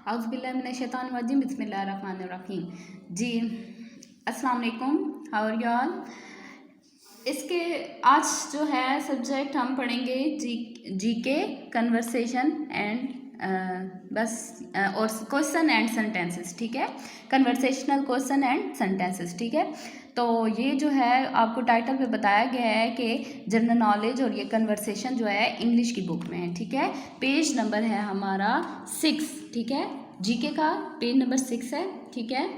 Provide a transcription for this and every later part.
औज़ुबिल्लाहिमिनश्शैतानिर्रजीम बिस्मिल्लाहिर्रहमानिर्रहीम। जी अस्सलाम वालेकुम, हाउ आर यू ऑल। इसके आज जो है सब्जेक्ट हम पढ़ेंगे जीके कन्वर्सेशन एंड बस और क्वेश्चन एंड सेंटेंसेस, ठीक है। कन्वर्सेशनल क्वेश्चन एंड सेंटेंसेस, ठीक है। तो ये जो है आपको टाइटल पे बताया गया है कि जनरल नॉलेज और ये कन्वर्सेशन जो है इंग्लिश की बुक में है, ठीक है। पेज नंबर है हमारा 6, ठीक है। जीके का पेज नंबर 6 है, ठीक है।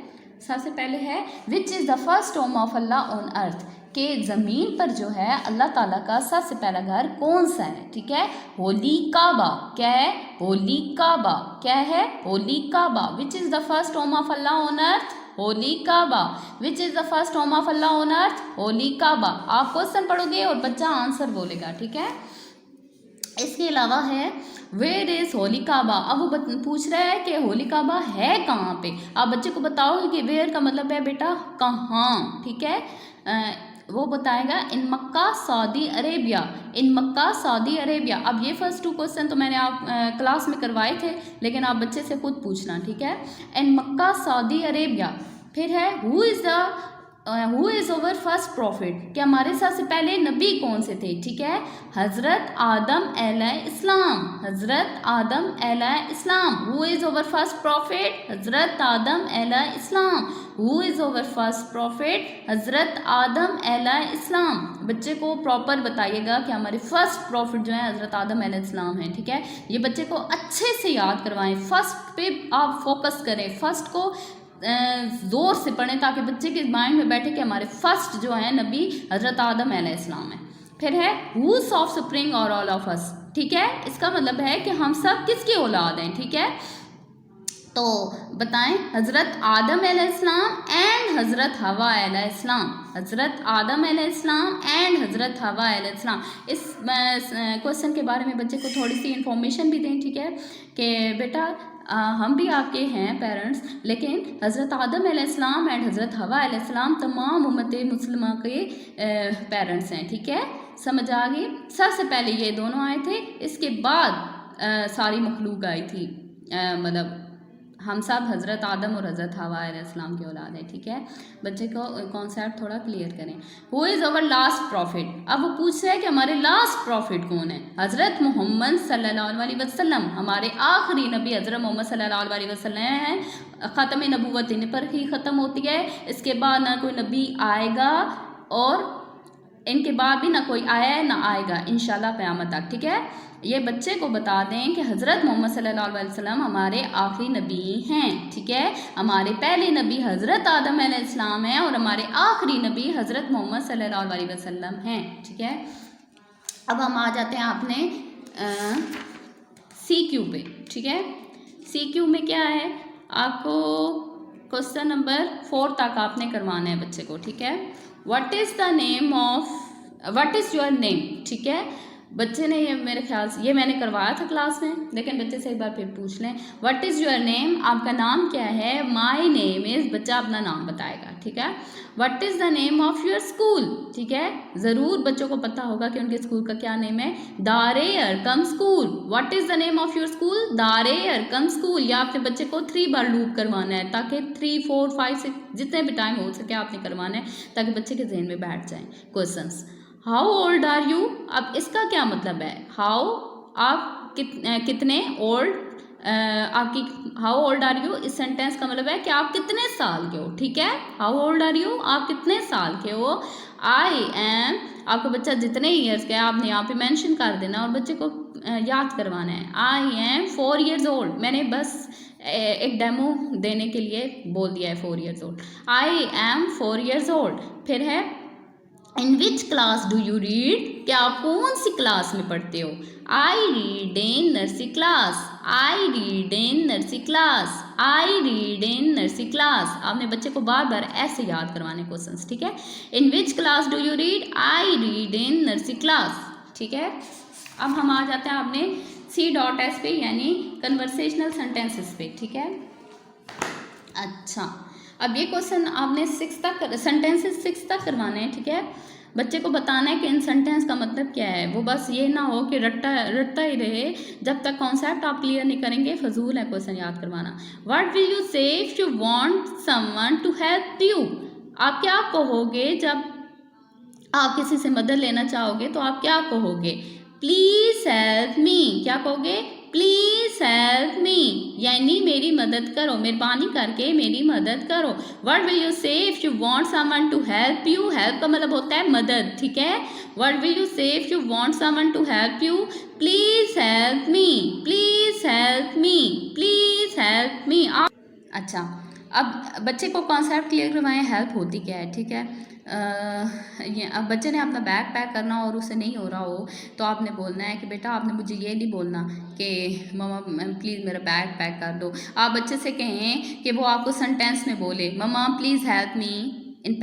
सबसे पहले है विच is the first home of Allah on अर्थ, के ज़मीन पर जो है अल्लाह ताला का सबसे पहला घर कौन सा है, ठीक है। होली काबा, क्या है, होली काबा, क्या है, holy Kaaba. Which is the first home of Allah on earth, holy Kaaba. Which is the first home of Allah on earth, holy Kaaba. आप क्वेश्चन पढ़ोगे और बच्चा आंसर बोलेगा, ठीक है। इसके अलावा है वेयर इज़ होली काबा। अब वो पूछ रहा है कि होली काबा है कहाँ पे। आप बच्चे को बताओगे कि वेयर का मतलब है बेटा कहाँ, ठीक है। वो बताएगा इन मक्का सऊदी अरेबिया, इन मक्का सऊदी अरेबिया। अब ये फर्स्ट 2 क्वेश्चन तो मैंने आप क्लास में करवाए थे, लेकिन आप बच्चे से खुद पूछना, ठीक है। इन मक्का सऊदी अरेबिया। फिर है who is over first profit, कि हमारे सबसे पहले नबी कौन से थे, ठीक है। हज़रत आदम अलैहिस्सलाम, हज़रत आदम अलैहिस्सलाम। Who is over first profit, हज़रत आदम अलैहिस्सलाम। Who is over first profit, हज़रत आदम अलैहिस्सलाम। बच्चे को प्रॉपर बताइएगा कि हमारे फर्स्ट प्रॉफिट जो है हज़रत आदम अलैहिस्सलाम है, ठीक है। ये बच्चे को अच्छे से याद करवाएं, फर्स्ट पे आप फोकस करें, फर्स्ट को ज़ोर से पढ़ें ताकि बच्चे के माइंड में बैठे कि हमारे फर्स्ट जो है नबी हज़रत आदम अलैहिस्सलाम है। फिर है हुज ऑफ स्प्रिंग और ऑल ऑफ अस, ठीक है। इसका मतलब है कि हम सब किसकी औलाद हैं, ठीक है। तो बताएं हज़रत आदम अलैहिस्सलाम एंड हज़रत हवा अलैहिस्सलाम, हज़रत आदम अलैहिस्सलाम एंड हज़रत हवा अलैहिस्सलाम। इस क्वेश्चन के बारे में बच्चे को थोड़ी सी इन्फॉर्मेशन भी दें, ठीक है, कि बेटा हम भी आपके हैं पेरेंट्स, लेकिन हज़रत आदम अलैहिस्सलाम एंड हज़रत हवा अलैहिस्सलाम तमाम उम्मत मुस्लिमा के पेरेंट्स हैं, ठीक है। समझ आ गई। सबसे पहले ये दोनों आए थे, इसके बाद सारी मखलूक आई थी, मतलब हम सब हज़रत आदम और हज़रत हवा अलैहिस्सलाम की औलाद है, ठीक है। बच्चे को कॉन्सेप्ट थोड़ा क्लियर करें। Who is our last profit. अब वो पूछ रहे हैं कि हमारे लास्ट प्रॉफिट कौन है। हज़रत मोहम्मद सल्लल्लाहु अलैहि वसल्लम, हमारे आखिरी नबी हज़रत मोहम्मद सल्लल्लाहु अलैहि वसल्लम हैं। ख़त्म नबूवत इन पर ही ख़त्म होती है, इसके बाद ना कोई नबी आएगा और इनके बाद भी ना कोई आया है ना आएगा इंशाल्लाह क़यामत तक, ठीक है। ये बच्चे को बता दें कि हज़रत मोहम्मद सल्लल्लाहु अलैहि वसल्लम हमारे आखिरी नबी हैं, ठीक है। हमारे पहले नबी हज़रत आदम अलैहिस्सलाम हैं और हमारे आखिरी नबी हज़रत मोहम्मद सल्लल्लाहु अलैहि वसल्लम हैं, ठीक है। अब हम आ जाते हैं अपने CQ पे, ठीक है। CQ में क्या है, आपको क्वेश्चन नंबर 4 तक आपने करवाना है बच्चे को, ठीक है। What is the name of, what is your name, ठीक है। बच्चे ने ये मेरे ख्याल से ये मैंने करवाया था क्लास में, लेकिन बच्चे से एक बार फिर पूछ लें व्हाट इज़ योर नेम, आपका नाम क्या है। माय नेम इज़, बच्चा अपना नाम बताएगा, ठीक है। What is the name of your school, ठीक है। ज़रूर बच्चों को पता होगा कि उनके स्कूल का क्या नेम है, दारे Arkham school. What is the name of your school, दारे अरकम स्कूल। या आपने बच्चे को 3 बार लूप करवाना है ताकि 3, 4, 5, 6 जितने भी टाइम हो सके आपने करवाना है ताकि बच्चे के जहन में बैठ जाएँ questions. How old are you, अब इसका क्या मतलब है। हाउ, आप कितने, ओल्ड आपकी, हाउ ओल्ड आर यू इस सेंटेंस का मतलब है कि आप कितने साल के हो, ठीक है। हाउ ओल्ड आर यू, आप कितने साल के हो। आई एम, आपका बच्चा जितने ईयर्स का है आपने यहाँ पे मेंशन कर देना और बच्चे को याद करवाना है। आई एम 4 years old, मैंने बस एक डेमो देने के लिए बोल दिया है 4 years old। I am 4 years old। फिर है in which class do you read, क्या आप कौन सी क्लास में पढ़ते हो। I read in nursery class, I read in nursery class, I read in nursery class. आपने बच्चे को बार बार ऐसे याद करवाने क्वेश्चंस, ठीक है। In which class do you read, I read in nursery class, ठीक है। अब हम आ जाते हैं आपने C.S पे, यानी कन्वर्सेशनल सेंटेंसेस पे, ठीक है। अच्छा, अब ये क्वेश्चन आपने 6 तक सेंटेंसेस 6 तक करवाने हैं, ठीक है। बच्चे को बताना है कि इन सेंटेंस का मतलब क्या है। वो बस ये ना हो कि रटता ही रहे। जब तक कॉन्सेप्ट आप क्लियर नहीं करेंगे फजूल है क्वेश्चन याद करवाना। What will you say if you want someone to help you? आप क्या कहोगे जब आप किसी से मदद लेना चाहोगे तो आप क्या कहोगे? प्लीज हेल्प मी। क्या कहोगे? प्लीज हेल्प मी, यानी मेरी मदद करो, मेहरबानी करके मेरी मदद करो। What will you say if you want someone to help you? Help का मतलब होता है मदद, ठीक है। What will you say if you want someone to help you? Please help me, please help me, please help me. अच्छा, अब बच्चे को कॉन्सेप्ट क्लियर करवाएं हेल्प होती क्या है, ठीक है। ये अब बच्चे ने अपना बैग पैक करना और उसे नहीं हो रहा हो तो आपने बोलना है कि बेटा आपने मुझे ये नहीं बोलना कि मम्मा प्लीज़ मेरा बैग पैक कर दो। आप बच्चे से कहें कि वो आपको सेंटेंस में बोले mamma please help me in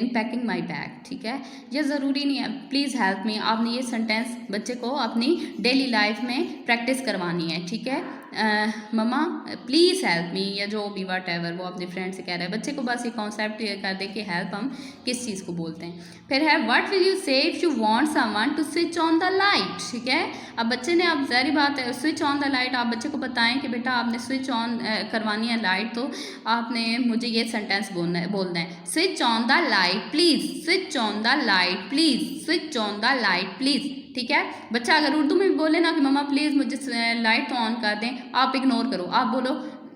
packing my bag, ठीक है। ये ज़रूरी नहीं है प्लीज़ हेल्प मी। आपने ये सेंटेंस बच्चे को अपनी डेली लाइफ में प्रैक्टिस करवानी है, ठीक है। मम्मा प्लीज़ हेल्प मी या जो भी वट एवर वो अपने फ्रेंड से कह रहा है। बच्चे को बस ये कॉन्सेप्ट क्लियर कर दे कि हेल्प हम किस चीज़ को बोलते हैं। फिर है what will you say if you want someone to switch on the light, ठीक है। अब बच्चे ने, अब ज़ाहिर बात है स्विच ऑन द लाइट, आप बच्चे को बताएं कि बेटा आपने स्विच ऑन करवानी है लाइट तो आपने मुझे ये सेंटेंस बोलना है switch on the light please, switch on the light please, switch on the light please, ठीक है। बच्चा अगर उर्दू में भी बोले ना कि मम्मा प्लीज़ मुझे लाइट तो ऑन कर दें, आप इग्नोर करो, आप बोलो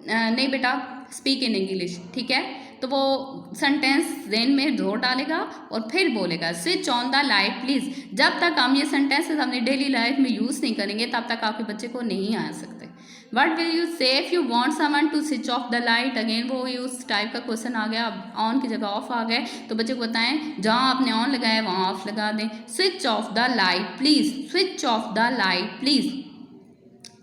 नहीं बेटा स्पीक इन इंग्लिश, ठीक है। तो वो सेंटेंस ज़हन में जोर डालेगा और फिर बोलेगा switch on the light please. जब तक हम ये सेंटेंसेस अपनी डेली लाइफ में यूज़ नहीं करेंगे तब तक आपके बच्चे को नहीं आ सकते। What will you say if you want someone to switch off the light? Again वो उस टाइप का क्वेश्चन आ गया, अब ऑन की जगह ऑफ आ गए तो बच्चे को बताएं जहाँ आपने ऑन लगाया वहाँ ऑफ लगा दें। Switch off the light please, switch off the light please.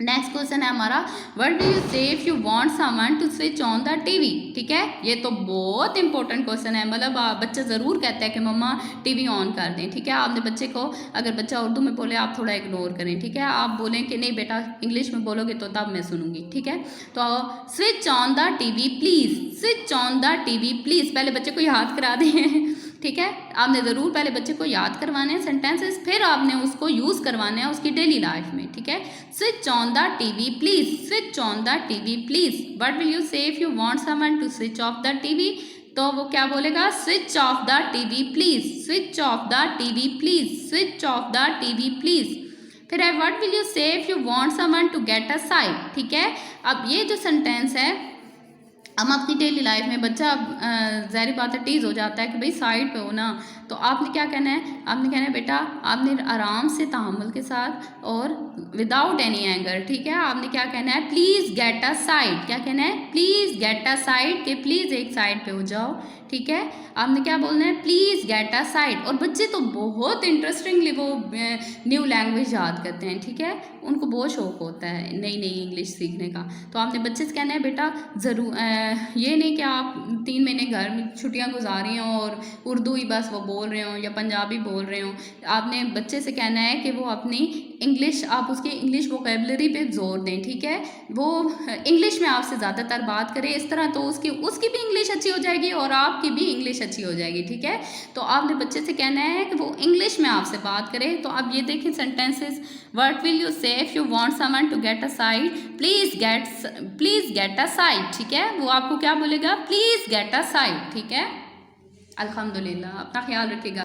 Next question है हमारा what do you say if you want someone to switch on the TV, ठीक है। ये तो बहुत इंपॉर्टेंट क्वेश्चन है, मतलब बच्चा ज़रूर कहता है कि मम्मा टीवी ऑन कर दें, ठीक है। आपने बच्चे को, अगर बच्चा उर्दू में बोले आप थोड़ा इग्नोर करें, ठीक है। आप बोलें कि नहीं बेटा इंग्लिश में बोलोगे तो तब मैं सुनूंगी, ठीक है। तो switch on the TV please, switch on the TV please. पहले बच्चे को याद करा दें, ठीक है। आपने ज़रूर पहले बच्चे को याद करवाने हैं सेंटेंसेस, फिर आपने उसको यूज़ करवाना है उसकी डेली लाइफ में, ठीक है। Switch on the TV please, switch on the TV please. What will you say if you want someone to switch off the TV? तो वो क्या बोलेगा? Switch off the TV please, switch off the TV please, switch off the TV please. फिर है what will you say if you want someone to get a sight, ठीक है। अब ये जो सेंटेंस है हम अपनी डेली लाइफ में, बच्चा ज़ाहिर बात है टीज़ हो जाता है कि भाई साइड पे हो ना, तो आपने क्या कहना है? आपने कहना है बेटा आपने आराम से तहम्मुल के साथ और विदाउट एनी एंगर, ठीक है। आपने क्या कहना है? Please get a side. क्या कहना है? प्लीज़ गेट अ साइड, कि प्लीज़ एक साइड पे हो जाओ, ठीक है। आपने क्या बोलना है? Please get a side. और बच्चे तो बहुत इंटरेस्टिंगली वो न्यू लैंग्वेज याद करते हैं, ठीक है। उनको बहुत शौक होता है नई नई इंग्लिश सीखने का। तो आपने बच्चे से कहना है बेटा ज़रूर, ये नहीं कि आप 3 महीने घर में छुट्टियां गुजारी हों और उर्दू ही बस वो बोल रहे हों या पंजाबी बोल रहे हों। आपने बच्चे से कहना है कि वो अपनी इंग्लिश, आप उसकी इंग्लिश वोकेबलरी पे जोर दें, ठीक है। वो इंग्लिश में आपसे ज़्यादातर बात करें, इस तरह तो उसकी भी इंग्लिश अच्छी हो जाएगी और आपकी भी इंग्लिश अच्छी हो जाएगी, ठीक है। तो आपने बच्चे से कहना है कि वो इंग्लिश में आपसे बात करे। तो अब ये देखें sentences, what will you say if you want someone to get a side? Please get a side, ठीक है। वो आपको क्या बोलेगा? प्लीज़ गेट अ साइड, ठीक है। अल्हम्दुलिल्लाह, अपना ख्याल रखिएगा।